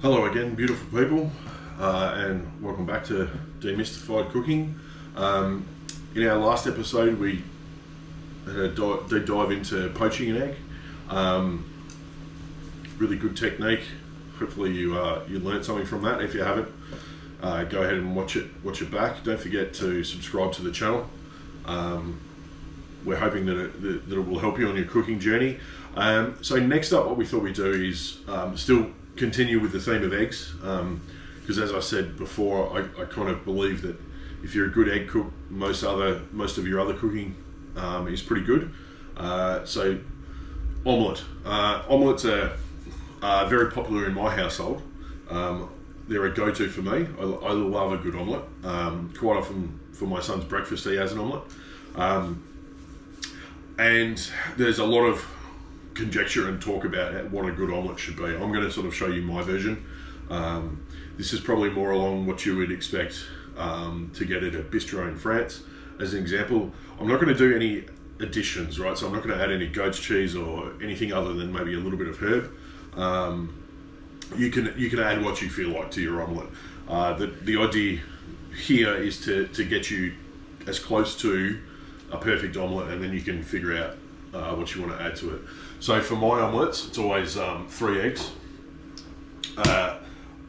Hello again, beautiful people, and welcome back to Demystified Cooking. In our last episode, we had a deep dive into poaching an egg. Really good technique. Hopefully you learned something from that. If you haven't, go ahead and watch it back. Don't forget to subscribe to the channel. We're hoping that it will help you on your cooking journey. So next up, what we thought we'd do is still continue with the theme of eggs, because as I said before, I kind of believe that if you're a good egg cook, most of your other cooking is pretty good. So omelette. Omelettes are very popular in my household. They're a go-to for me. I love a good omelette. Quite often for my son's breakfast he has an omelette. And there's a lot of conjecture and talk about what a good omelette should be. I'm going to sort of show you my version. This is probably more along what you would expect to get at a bistro in France. As an example, I'm not going to do any additions, right? So I'm not going to add any goat's cheese or anything other than maybe a little bit of herb. You can add what you feel like to your omelette. The idea here is to get you as close to a perfect omelette, and then you can figure out what you want to add to it. So for my omelettes, it's always 3 eggs,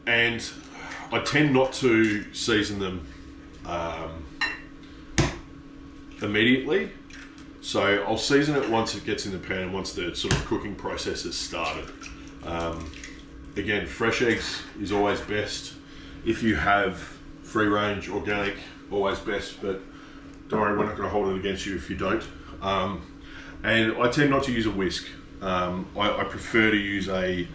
and I tend not to season them immediately. So I'll season it once it gets in the pan, once the sort of cooking process has started. Again, fresh eggs is always best. If you have free range, organic, always best, but don't worry, we're not going to hold it against you if you don't. And I tend not to use a whisk. I prefer to use a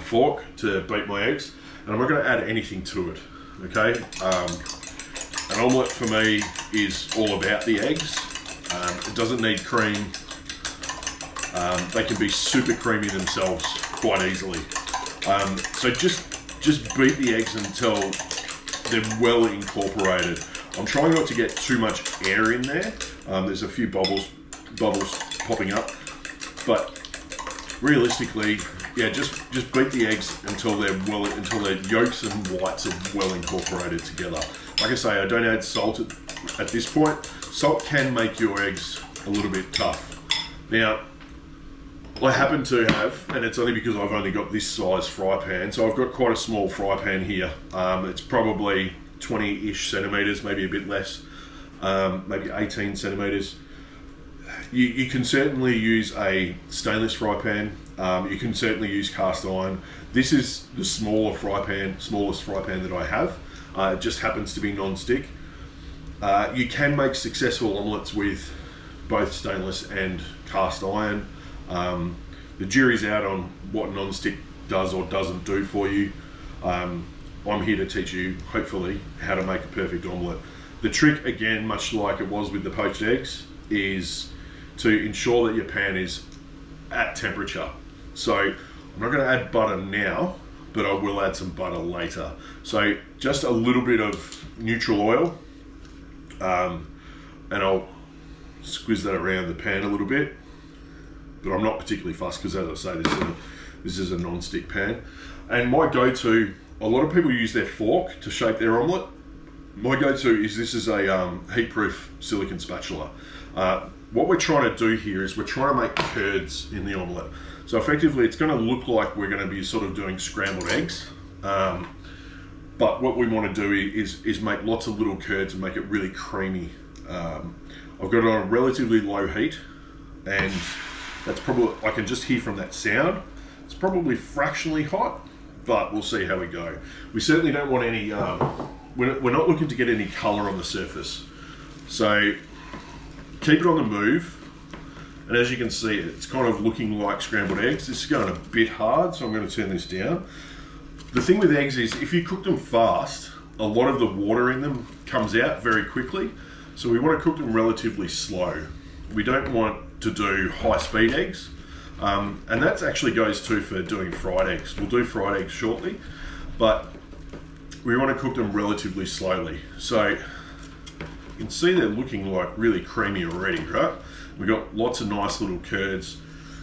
fork to beat my eggs, and I'm not going to add anything to it. Okay, an omelette for me is all about the eggs. It doesn't need cream. They can be super creamy themselves quite easily. So just beat the eggs until they're well incorporated. I'm trying not to get too much air in there. There's a few bubbles popping up, but realistically, yeah, just beat the eggs until their yolks and whites are well incorporated together. Like I say, I don't add salt at this point. Salt can make your eggs a little bit tough. Now, I happen to have, and it's only because I've only got this size fry pan, so I've got quite a small fry pan here. It's probably 20-ish centimeters, maybe a bit less, maybe 18 centimeters. You can certainly use a stainless fry pan. You can certainly use cast iron. This is the smallest fry pan that I have. It just happens to be non-stick. You can make successful omelettes with both stainless and cast iron. The jury's out on what non-stick does or doesn't do for you. I'm here to teach you, hopefully, how to make a perfect omelette. The trick, again, much like it was with the poached eggs, is to ensure that your pan is at temperature. So I'm not going to add butter now, but I will add some butter later. So just a little bit of neutral oil, and I'll squeeze that around the pan a little bit. But I'm not particularly fussed because, as I say, this is a non-stick pan. And my go-to, a lot of people use their fork to shape their omelette. My go-to is this is a heat-proof silicone spatula. What we're trying to do here is we're trying to make curds in the omelette. So effectively, it's going to look like we're going to be sort of doing scrambled eggs. But what we want to do is make lots of little curds and make it really creamy. I've got it on a relatively low heat, and that's probably, I can just hear from that sound, it's probably fractionally hot, but we'll see how we go. We certainly don't want any, we're not looking to get any color on the surface. So keep it on the move. And as you can see, it's kind of looking like scrambled eggs. This is going a bit hard, so I'm going to turn this down. The thing with eggs is if you cook them fast, a lot of the water in them comes out very quickly. So we want to cook them relatively slow. We don't want to do high-speed eggs. And that actually goes too for doing fried eggs. We'll do fried eggs shortly, but we want to cook them relatively slowly. So you can see they're looking like really creamy already, right? We've got lots of nice little curds.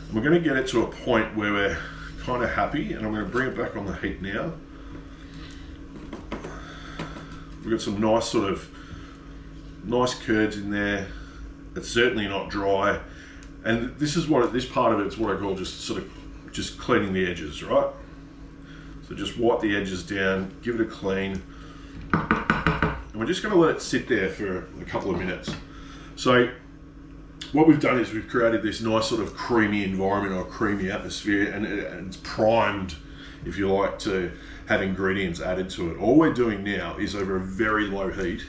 And we're going to get it to a point where we're kind of happy, and I'm going to bring it back on the heat now. We've got some nice sort of nice curds in there. It's certainly not dry, and this part of it's what I call just cleaning the edges, right? So just wipe the edges down, give it a clean, and we're just going to let it sit there for a couple of minutes. So what we've done is we've created this nice sort of creamy environment or creamy atmosphere, and it's primed, if you like, to have ingredients added to it. All we're doing now is, over a very low heat,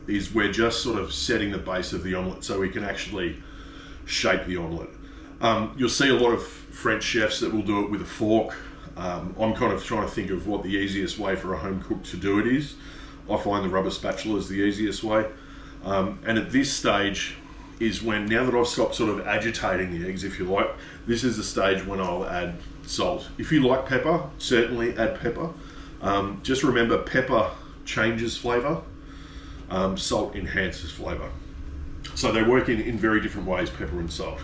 is we're just sort of setting the base of the omelette so we can actually shape the omelette. You'll see a lot of French chefs that will do it with a fork. I'm kind of trying to think of what the easiest way for a home cook to do it is. I find the rubber spatula is the easiest way. And at this stage is when, now that I've stopped sort of agitating the eggs, if you like, this is the stage when I'll add salt. If you like pepper, certainly add pepper. Just remember, pepper changes flavour, salt enhances flavour. So they work in very different ways, pepper and salt.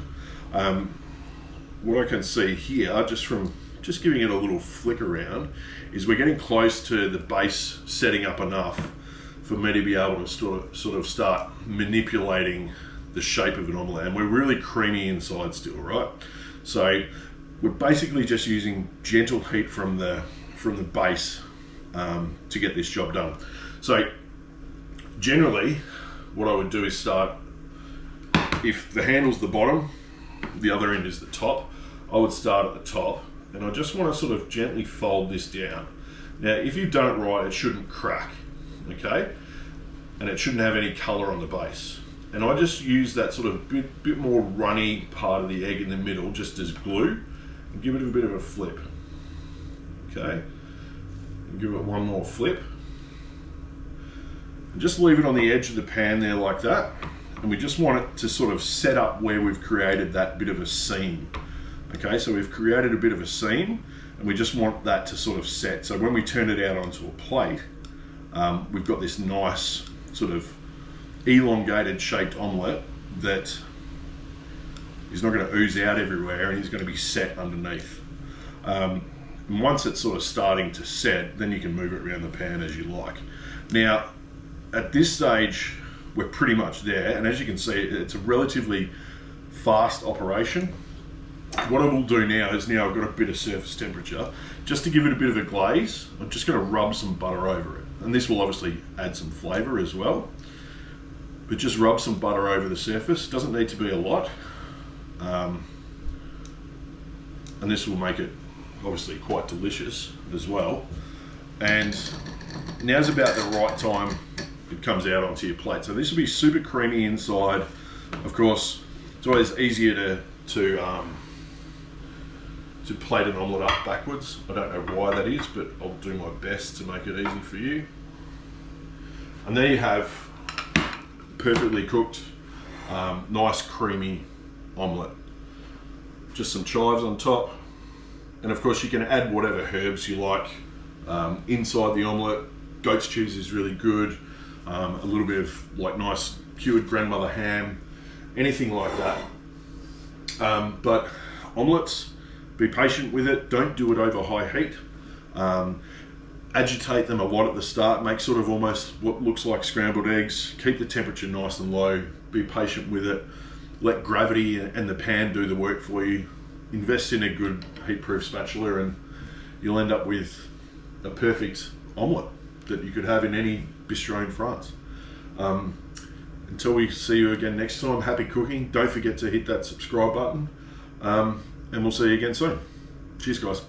What I can see here, just giving it a little flick around, is we're getting close to the base setting up enough for me to be able to sort of start manipulating the shape of an omelette, and we're really creamy inside still, right? So we're basically just using gentle heat from the base to get this job done. So generally what I would do is start, if the handle's the bottom, the other end is the top, I would start at the top, and I just want to sort of gently fold this down. Now if you've done it right, it shouldn't crack, okay? And it shouldn't have any colour on the base. And I just use that sort of bit more runny part of the egg in the middle just as glue, and give it a bit of a flip, okay? And give it one more flip. And just leave it on the edge of the pan there like that. And we just want it to sort of set up where we've created that bit of a seam. Okay, so we've created a bit of a seam, and we just want that to sort of set. So when we turn it out onto a plate, we've got this nice sort of elongated shaped omelette that is not going to ooze out everywhere, and is going to be set underneath. And once it's sort of starting to set, then you can move it around the pan as you like. Now, at this stage, we're pretty much there, and as you can see, it's a relatively fast operation. What I will do now is, now I've got a bit of surface temperature, just to give it a bit of a glaze, I'm just going to rub some butter over it. And this will obviously add some flavour as well. But just rub some butter over the surface, doesn't need to be a lot. And this will make it obviously quite delicious as well. And now's about the right time it comes out onto your plate. So this will be super creamy inside. Of course, it's always easier to plate an omelette up backwards. I don't know why that is, but I'll do my best to make it easy for you. And there you have perfectly cooked, nice creamy omelette. Just some chives on top, and of course you can add whatever herbs you like inside the omelette. Goat's cheese is really good, a little bit of like nice cured grandmother ham, anything like that. But omelettes, be patient with it, don't do it over high heat. Agitate them a lot at the start, make sort of almost what looks like scrambled eggs. Keep the temperature nice and low, be patient with it. Let gravity and the pan do the work for you. Invest in a good heat-proof spatula, and you'll end up with a perfect omelette that you could have in any bistro in France. Until we see you again next time, happy cooking. Don't forget to hit that subscribe button, and we'll see you again soon. Cheers, guys.